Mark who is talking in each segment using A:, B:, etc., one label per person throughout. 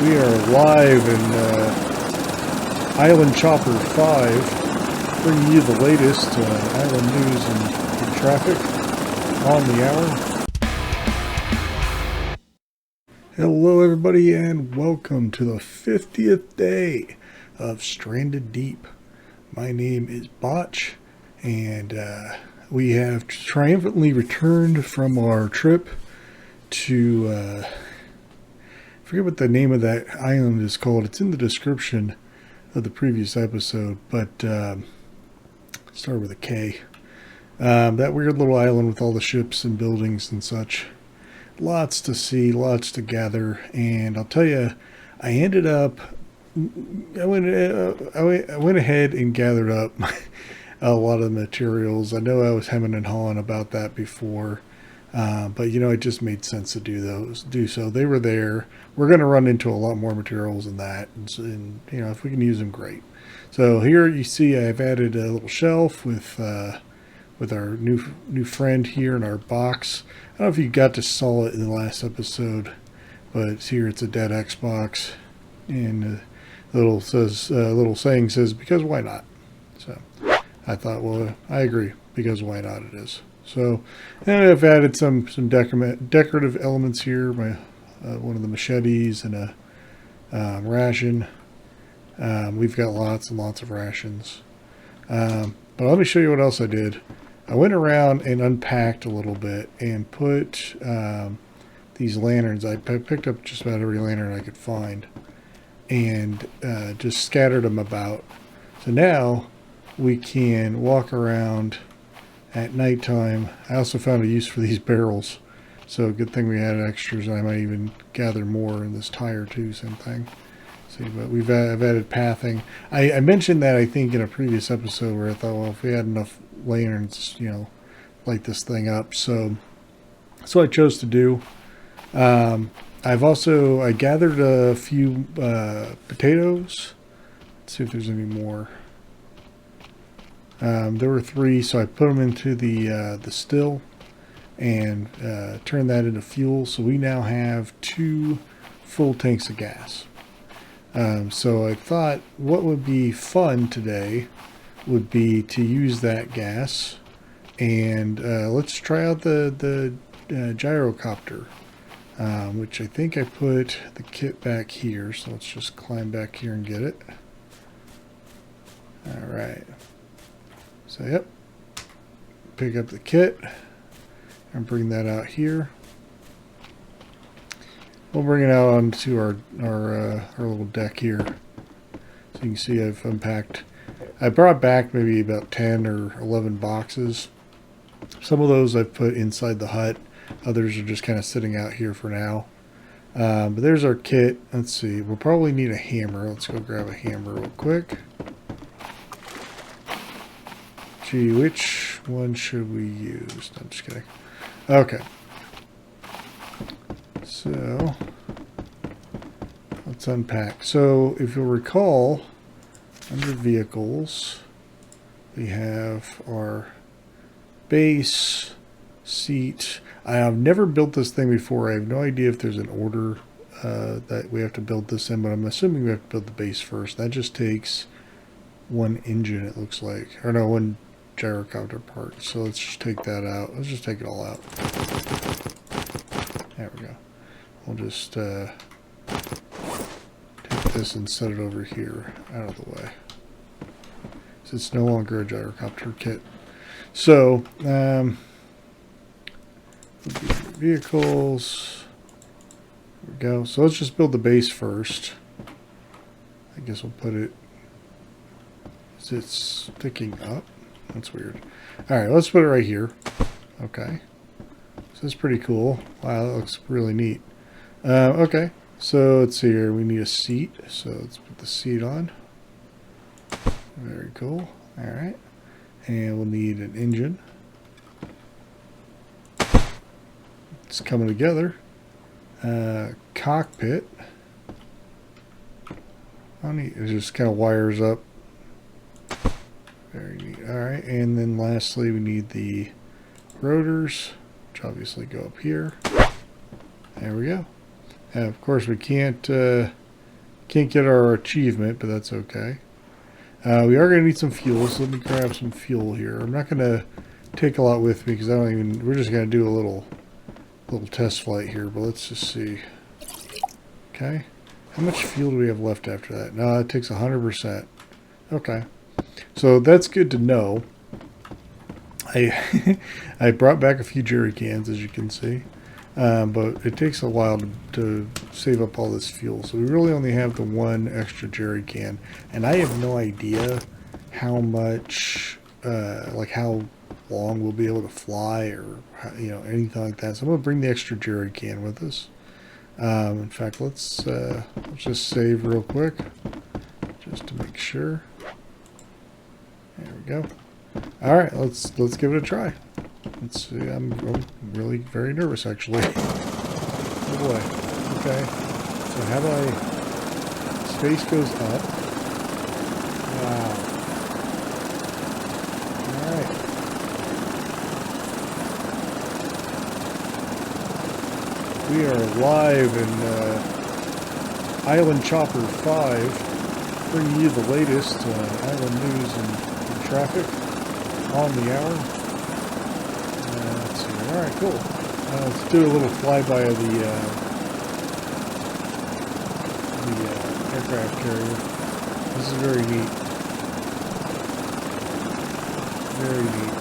A: We are live in Island Chopper 5, bringing you the latest island news and traffic on the hour. Hello everybody and welcome to the 50th day of Stranded Deep. My name is Botched and we have triumphantly returned from our trip to, I forget what the name of that island is called. It's in the description of the previous episode, but start with a K. That weird little island with all the ships and buildings and such. Lots to see, lots to gather, and I'll tell you, I ended up, I went ahead and gathered up a lot of materials. I know I was hemming and hawing about that before, but you know, it just made sense to do so. They were there. We're going to run into a lot more materials than that, and you know, if we can use them, great. So here you see I've added a little shelf with our new friend here in our box. I don't know if you got to saw it in the last episode, but here it's a dead Xbox, and the little saying says, "Because why not?" So I thought, well, I agree, because why not it is. So, and I've added some decorative elements here. One of the machetes and a ration. We've got lots and lots of rations. But let me show you what else I did. I went around and unpacked a little bit and put these lanterns. I picked up just about every lantern I could find and just scattered them about. So now we can walk around at nighttime. I also found a use for these barrels. So good thing we had extras. I might even gather more in this tire too, same thing. See, but I've added pathing. I mentioned that I think in a previous episode where I thought, well, if we had enough lanterns, you know, light this thing up. So that's what I chose to do. I gathered a few potatoes. Let's see if there's any more. There were 3, so I put them into the still and turned that into fuel. So we now have 2 full tanks of gas. So I thought what would be fun today would be to use that gas, and let's try out the gyrocopter, which I think I put the kit back here. So let's just climb back here and get it. All right. So yep, pick up the kit and bring that out here. We'll bring it out onto our little deck here. So you can see I've unpacked. I brought back maybe about 10 or 11 boxes. Some of those I've put inside the hut. Others are just kind of sitting out here for now. But there's our kit. Let's see. We'll probably need a hammer. Let's go grab a hammer real quick. Gee, which one should we use? No, I'm just kidding. Okay. So, let's unpack. So, if you'll recall, under vehicles, we have our base, seat. I have never built this thing before. I have no idea if there's an order that we have to build this in, but I'm assuming we have to build the base first. That just takes 1 engine, it looks like. Or no, 1 gyrocopter part. So let's just take that out. Let's just take it all out. There we go. We'll just take this and set it over here out of the way. So it's no longer a gyrocopter kit. So vehicles. There we go. So let's just build the base first. I guess we'll put it. Is it sticking up? That's weird. Alright, let's put it right here. Okay. So that's pretty cool. Wow, that looks really neat. Okay, so let's see here. We need a seat. So let's put the seat on. Very cool. Alright. And we'll need an engine. It's coming together. Cockpit. It just kind of wires up. Very neat. Alright, and then lastly we need the rotors, which obviously go up here. There we go. And of course we can't Can't get our achievement, but that's okay. We are going to need some fuel, so let me grab some fuel here. I'm not going to take a lot with me because I don't even... We're just going to do a little test flight here, but let's just see. Okay. How much fuel do we have left after that? No, it takes 100%. Okay. So that's good to know. I brought back a few jerry cans, as you can see. But it takes a while to save up all this fuel. So we really only have the one extra jerry can. And I have no idea how much, like how long we'll be able to fly or, you know, anything like that. So I'm going to bring the extra jerry can with us. In fact, let's just save real quick just to make sure. There we go. All right, let's give it a try. Let's see. I'm really very nervous, actually. Oh boy. Okay. So how do I? Space goes up. Wow. All right. We are live in Gyrochoppa 5, bringing you the latest island news and traffic on the hour. Let's see. All right, cool. Let's do a little flyby of the aircraft carrier. This is very neat. Very neat.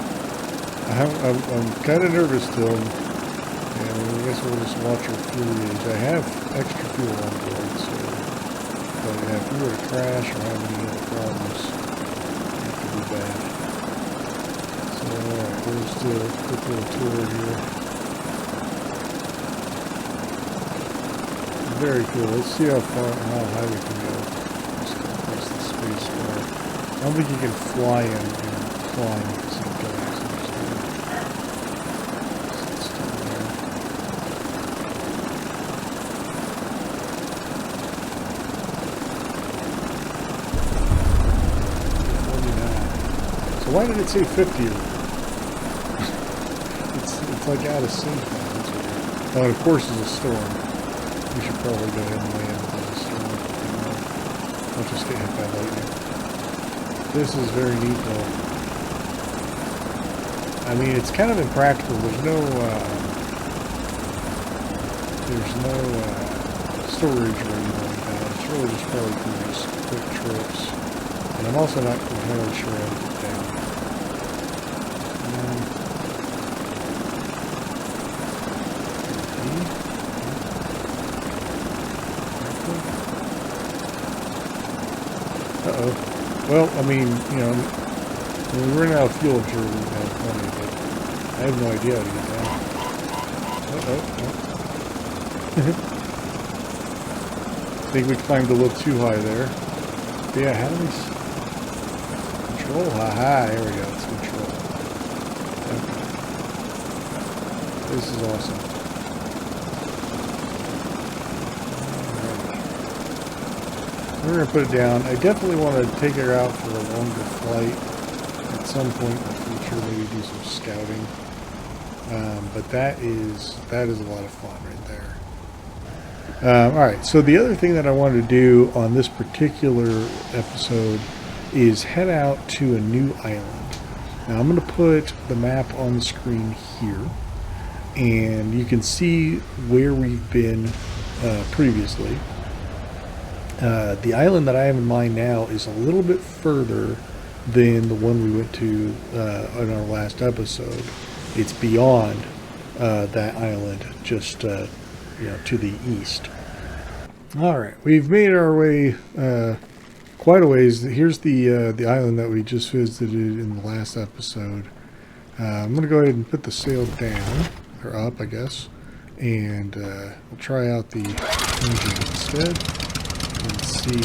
A: I'm kind of nervous still. And I guess we'll just watch our fuel gauge. I have extra fuel on board, so but yeah, if we were to crash or have any other problems, that could be bad. So alright, we'll just do a quick little tour here. Very cool. Let's see how high we can go. Just gonna press the space bar. I don't think you can fly and climb at the same time. Why did it say 50? It's like out of sync now. That's weird. Oh, and of course there's a storm. We should probably go ahead and land with a storm. I'll just get hit by lightning. This is very neat though. I mean, it's kind of impractical. There's no storage or anything like that. It's really just probably for these quick trips. And I'm also not entirely sure how to get down. Uh-oh. Well, I mean, you know, when we run out of fuel, I'm sure we'll have plenty, but I have no idea how to get down. Uh-oh. I think we climbed a little too high there. But yeah, how do we... Control? Haha, there we go. It's control. Okay. This is awesome. We're going to put it down. I definitely want to take her out for a longer flight at some point in the future, maybe do some scouting. But that is a lot of fun right there. Alright, so the other thing that I wanted to do on this particular episode is head out to a new island. Now I'm going to put the map on the screen here, and you can see where we've been previously. The island that I have in mind now is a little bit further than the one we went to in our last episode. It's beyond that island, just you know, to the east. All right, we've made our way quite a ways. Here's the island that we just visited in the last episode. I'm going to go ahead and put the sail down, or up, I guess, and we'll try out the engine instead. And see.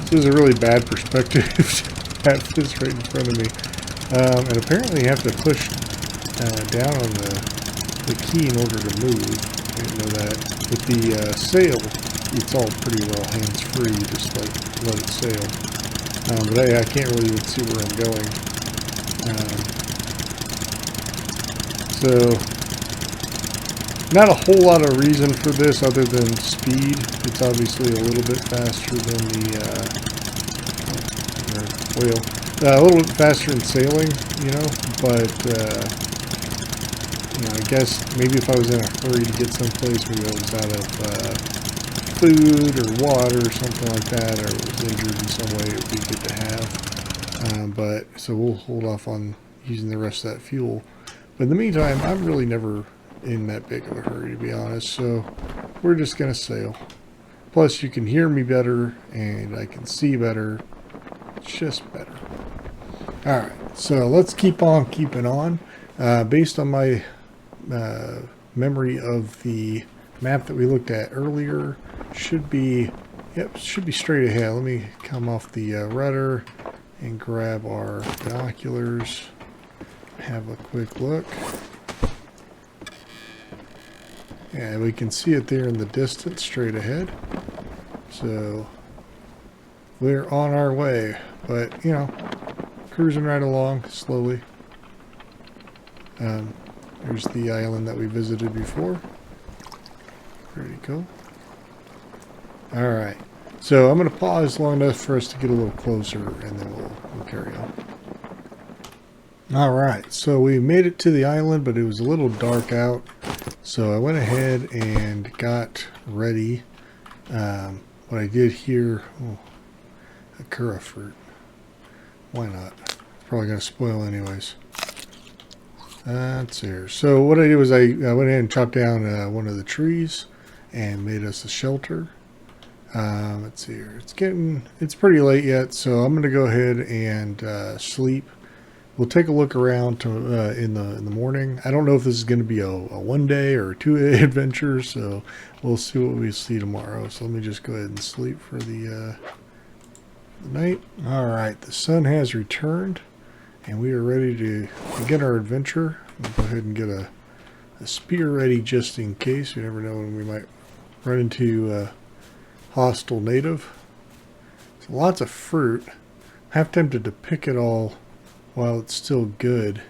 A: This is a really bad perspective to have this right in front of me. And apparently you have to push down on the key in order to move. I didn't know that. With the sail, it's all pretty well hands-free. You just like let it sail. But I can't really even see where I'm going. So Not a whole lot of reason for this other than speed. It's obviously a little bit faster than the whale. A little bit faster than sailing, you know, but you know, I guess maybe if I was in a hurry to get someplace, maybe I was out of food or water or something like that, or was injured in some way, it would be good to have. But so we'll hold off on using the rest of that fuel. But in the meantime, I'm really never in that big of a hurry, to be honest, so we're just gonna sail. Plus you can hear me better and I can see better. It's just better. Alright, so let's keep on keeping on. Based on my memory of the map that we looked at earlier, should be straight ahead. Let me come off the rudder and grab our binoculars, have a quick look. Yeah, we can see it there in the distance straight ahead. So we're on our way, but you know, cruising right along slowly. There's the island that we visited before. Pretty cool. Alright, so I'm going to pause long enough for us to get a little closer and then we'll carry on. Alright, so we made it to the island, but it was a little dark out. So I went ahead and got ready. What I did here, a kura fruit. Why not? It's probably going to spoil anyways. That's here. So what I did was I went ahead and chopped down one of the trees and made us a shelter. Let's see here. It's pretty late yet, so I'm going to go ahead and sleep. We'll take a look around to, in the morning. I don't know if this is going to be a 1 day or a 2 day adventure, so we'll see what we see tomorrow. So let me just go ahead and sleep for the night. All right, the sun has returned, and we are ready to begin our adventure. We'll go ahead and get a spear ready just in case. You never know when we might run into a hostile native. So lots of fruit. I'm half tempted to pick it all while it's still good.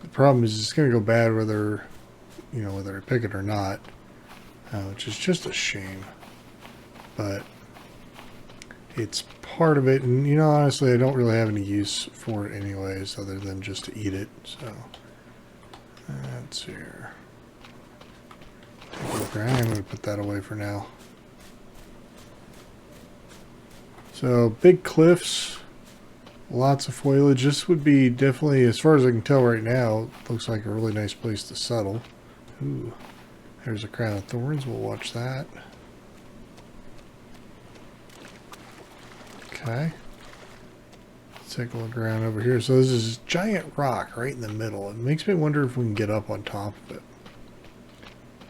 A: The problem is it's going to go bad whether I pick it or not, which is just a shame. But it's part of it, and honestly, I don't really have any use for it anyways, other than just to eat it. So that's here. Take a look around. I'm going to put that away for now. So big cliffs. Lots of foliage. This would be definitely, as far as I can tell right now, looks like a really nice place to settle. Ooh, there's a crown of thorns. We'll watch that. Okay. Let's take a look around over here. So this is giant rock right in the middle. It makes me wonder if we can get up on top of it.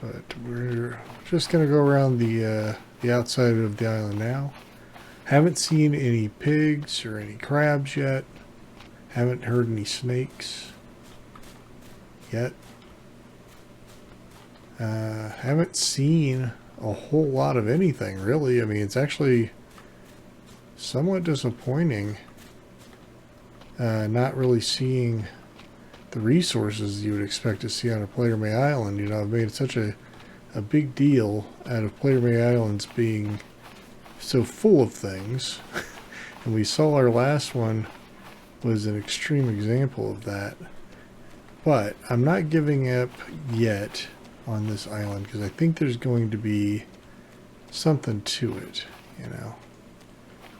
A: But we're just going to go around the outside of the island now. Haven't seen any pigs or any crabs yet. Haven't heard any snakes yet. Haven't seen a whole lot of anything, really. I mean, it's actually somewhat disappointing not really seeing the resources you would expect to see on a Player May Island. I've made such a big deal out of Player May Islands being so full of things, and we saw our last one was an extreme example of that. But I'm not giving up yet on this island because I think there's going to be something to it,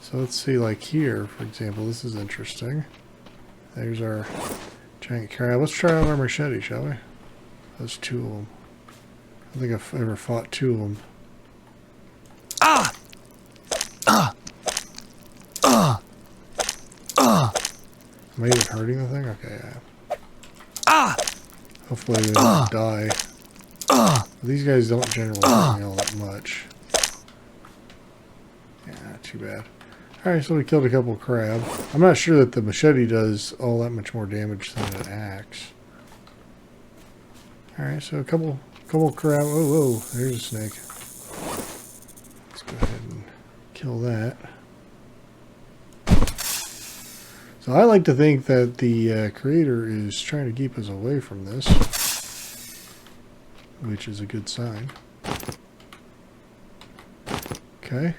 A: So let's see, like here, for example, this is interesting. There's our giant crab. Let's try out our machete, shall we? There's two of them. I don't think I've ever fought two of them. Am I even hurting the thing? Okay, yeah. Hopefully they don't die. These guys don't generally hurt me all that much. Yeah, not too bad. Alright, so we killed a couple of crab. I'm not sure that the machete does all that much more damage than an axe. Alright, so a couple crab. Whoa, there's a snake. Let's go ahead and kill that. So I like to think that the creator is trying to keep us away from this. which is a good sign. Okay.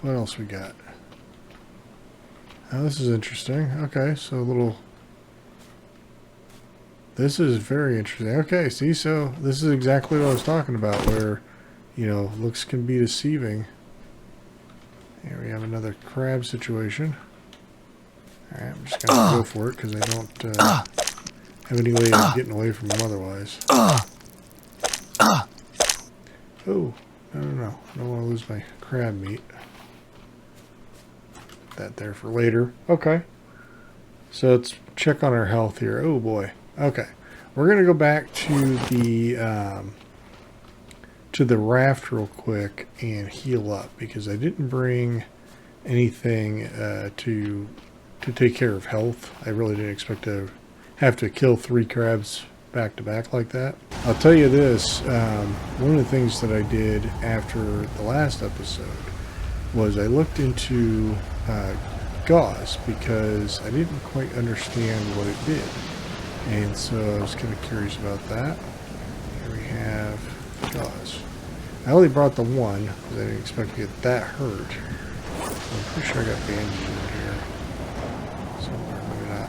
A: What else we got? Oh, this is interesting. Okay, so a little... This is very interesting. Okay, see, so this is exactly what I was talking about, where, you know, looks can be deceiving. Here we have another crab situation. Alright, I'm just going to go for it, because I don't have any way of getting away from them otherwise. Oh, no. I don't want to lose my crab meat. Put that there for later. Okay. So let's check on our health here. Oh, boy. Okay. We're going to go back to the raft real quick and heal up, because I didn't bring anything to take care of health. I really didn't expect to have to kill 3 crabs back to back like that. I'll tell you this, one of the things that I did after the last episode was I looked into gauze, because I didn't quite understand what it did. And so I was kind of curious about that. Here we have gauze. I only brought the one because I didn't expect to get that hurt. I'm pretty sure I got bandages in here somewhere. Maybe not.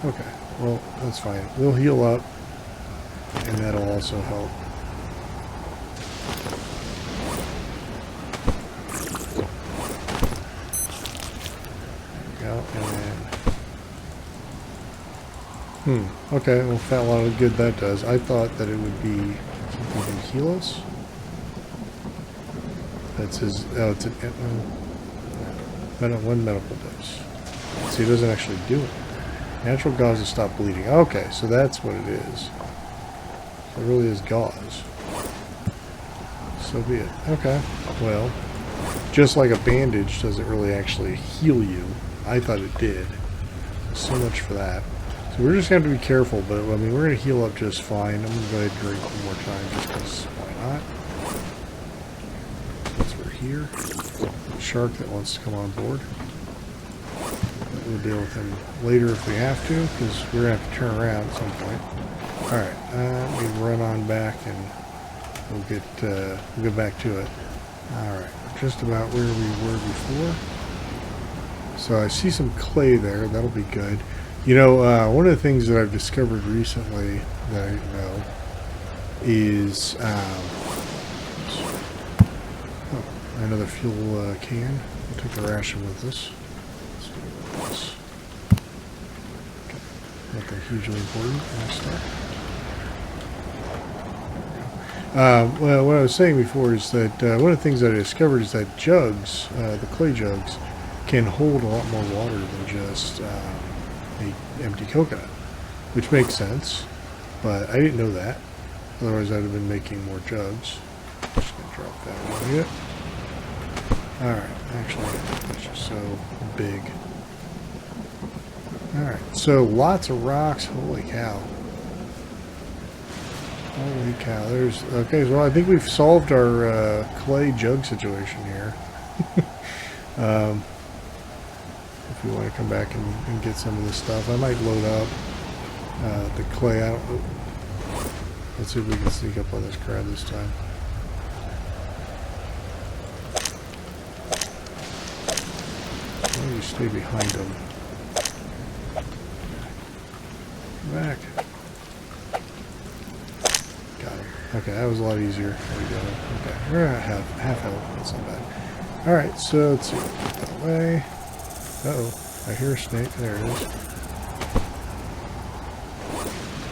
A: Okay, well, that's fine. We'll heal up, and that'll also help. There we go, and then... okay, well, fat a lot of good that does. I thought that it would be something to heal us. That says, oh, it's one medical dose. See, it doesn't actually do it. Natural gauze to stop bleeding. Okay, so that's what it is. So it really is gauze. So be it. Okay, well, just like a bandage doesn't really actually heal you. I thought it did. So much for that. So we're just going to have to be careful, but I mean, we're going to heal up just fine. I'm going to go ahead and drink one more time just because why not? Since we're here. The shark that wants to come on board. We'll deal with him later if we have to, because we're going to have to turn around at some point. Alright, let me run on back and we'll get back to it. Alright, just about where we were before. So I see some clay there. That'll be good. You know, one of the things that I've discovered recently that I didn't know is another fuel can. We'll take a ration with us. Let's see what this. Okay. Nothing hugely important. Well, what I was saying before is that one of the things that I discovered is that jugs, the clay jugs, can hold a lot more water than just an empty coconut, which makes sense, but I didn't know that. Otherwise, I'd have been making more jugs. Just gonna drop that one here. Alright, actually, that's just so big. Alright, so lots of rocks. Holy cow. Holy cow. There's, okay, well, I think we've solved our clay jug situation here. If we want to come back and get some of this stuff, I might load up the clay. Let's see if we can sneak up on this crab this time. Why don't you stay behind him? Back. Got him. Okay, that was a lot easier. There we go. Okay, we're at half health. That's not bad. Alright, so let's see. Get that away. Uh-oh. I hear a snake. There it is.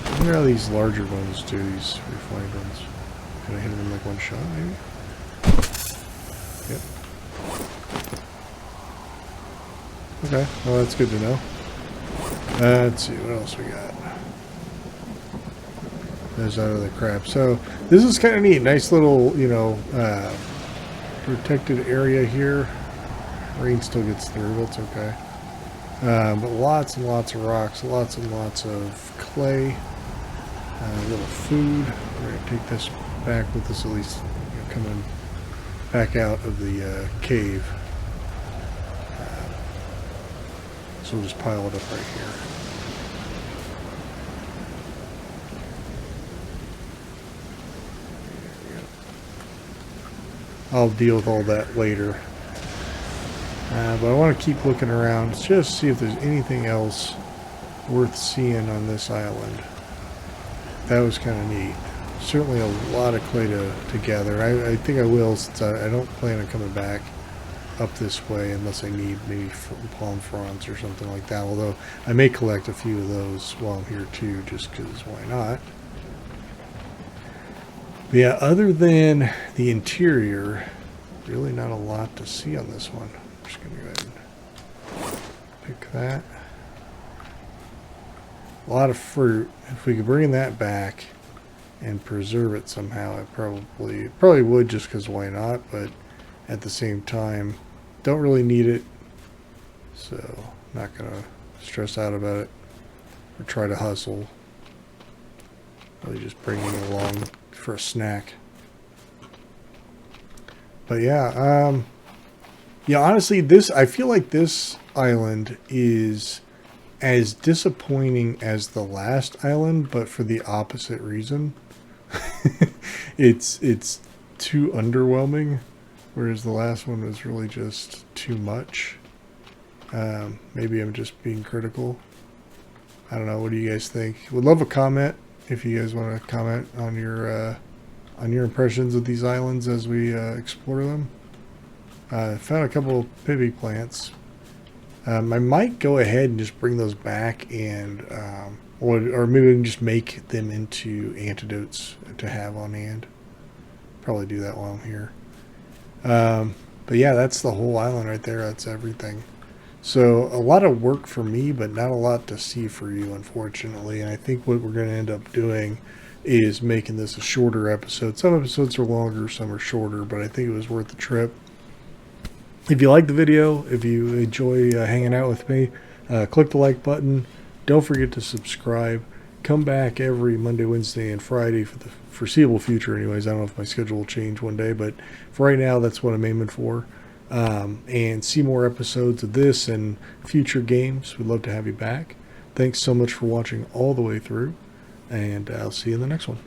A: I wonder how these larger ones do, these refined ones. Can I hit them in like one shot, maybe? Yep. Okay, well that's good to know. Let's see, what else we got? There's that other crab. So, this is kind of neat. Nice little, you know, protected area here. Rain still gets through, that's okay. But lots and lots of rocks, lots and lots of clay, a little food. We're going to take this back with us, at least, you know, coming back out of the cave. So we'll just pile it up right here. I'll deal with all that later. But I want to keep looking around, just see if there's anything else worth seeing on this island. That was kind of neat. Certainly a lot of clay to gather. I think I will, since I don't plan on coming back up this way unless I need maybe palm fronds or something like that. Although I may collect a few of those while I'm here too, just because why not? But yeah, other than the interior, really not a lot to see on this one. I'm just going to go ahead and pick that. A lot of fruit. If we could bring that back and preserve it somehow, I probably would, just because why not? But at the same time, don't really need it, so not gonna stress out about it or try to hustle. Really just bringing it along for a snack. But yeah, honestly, I feel like this island is as disappointing as the last island, but for the opposite reason. It's too underwhelming, whereas the last one was really just too much. Maybe I'm just being critical. I don't know. What do you guys think? Would love a comment if you guys want to comment on your impressions of these islands as we explore them. Found a couple of pivot plants. I might go ahead and just bring those back and or maybe we can just make them into antidotes to have on hand. Probably do that while I'm here. But yeah, that's the whole island right there. That's everything. So a lot of work for me, but not a lot to see for you, unfortunately. And I think what we're going to end up doing is making this a shorter episode. Some episodes are longer, some are shorter, but I think it was worth the trip. If you like the video, if you enjoy hanging out with me, click the like button. Don't forget to subscribe. Come back every Monday, Wednesday, and Friday for the foreseeable future anyways. I don't know if my schedule will change one day, but for right now, that's what I'm aiming for. And see more episodes of this and future games. We'd love to have you back. Thanks so much for watching all the way through, and I'll see you in the next one.